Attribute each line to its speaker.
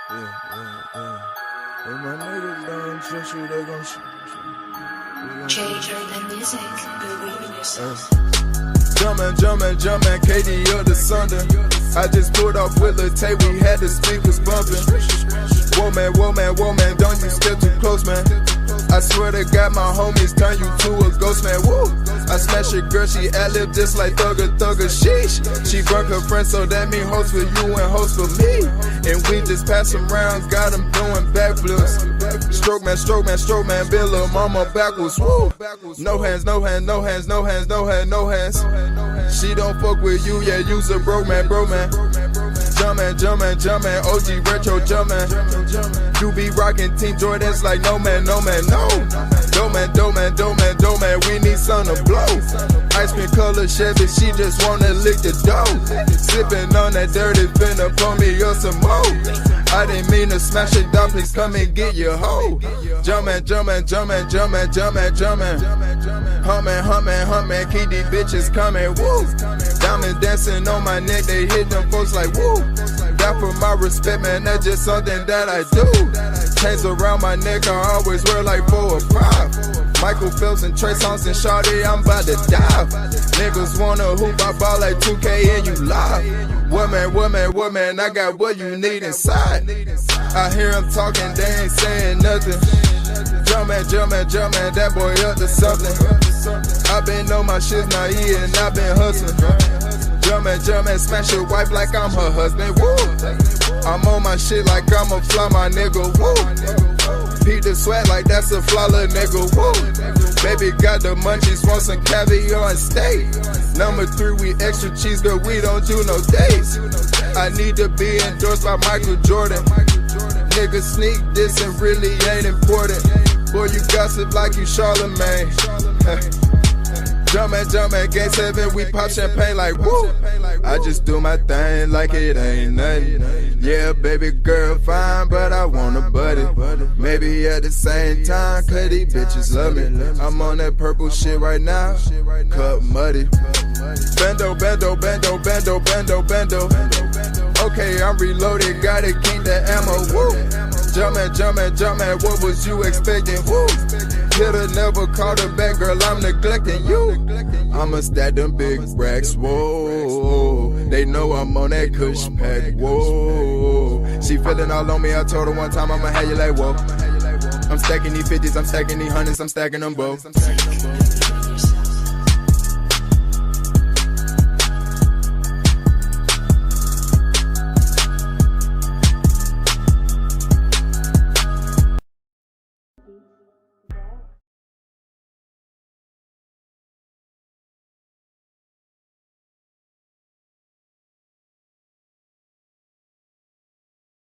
Speaker 1: When my niggas done shoot, they gon' shoot.
Speaker 2: Change the music, believe in yourself.
Speaker 1: Jumpin', KD up the Sunday. I just pulled off with Lil Tay, we had the speakers bumpin'. Whoa man, don't you step too close, man. I swear to God, my homies turn you to a ghost, man. Woo! I smash your girl, she ad-lib just like Thugger, sheesh. She broke her friend, so that mean host for you and host for me. And we just pass some rounds, got them doing backflips. Stroke man, build lil' mama backwards, woo! No hands. She don't fuck with you, yeah, you's a bro man. Jumpin', OG retro jumpin'. You be rockin' Team Jordans like no man. Dope man, we need something to blow. Ice cream color Chevy, she just wanna lick the dough. Sippin' on that dirty, finna pour me up some more. I didn't mean to smash it down, please come and get your hoe. Jumpin'. Hummin', keep these bitches coming, woo. Diamond dancing on my neck, they hit them folks like woo. That for my respect, man, that's just something that I do. Chains around my neck, I always wear like 4 or 5. Michael Phelps and Trey Songz and Shawty, I'm about to dive. Niggas wanna hoop, I ball like 2K and you live. Woman, I got what you need inside. I hear them talking, they ain't saying nothing. Jumpin', that boy up to something. I been on my shit now, and I been hustling. Jumpin', smash your wife like I'm her husband, woo. I'm on my shit like I'm a fly, my nigga, woo. Pete the sweat like that's a fly, little nigga, woo. Baby got the munchies, want some caviar and steak. Number 3, we extra cheese, girl, we don't do no dates. I need to be endorsed by Michael Jordan. Niggas sneak this and really ain't important. Boy, you gossip like you Charlemagne. Jumpin', Game 7, we pop champagne like woo. I just do my thing like it ain't nothing. Yeah, baby girl fine, but I want a buddy. Maybe at the same time, cause these bitches love me. I'm on that purple shit right now, cut muddy. Bendo. Okay, I'm reloaded, gotta keep the ammo, woo. Jumpin', what was you expecting, woo? Hitter never called her back, girl, I'm neglecting you. I'ma stack them big racks, whoa. They know I'm on that kush pack, whoa. She feelin' all on me, I told her one time I'ma have you like, whoa. I'm stacking these 50s, I'm stacking these 100s, I'm stacking them both.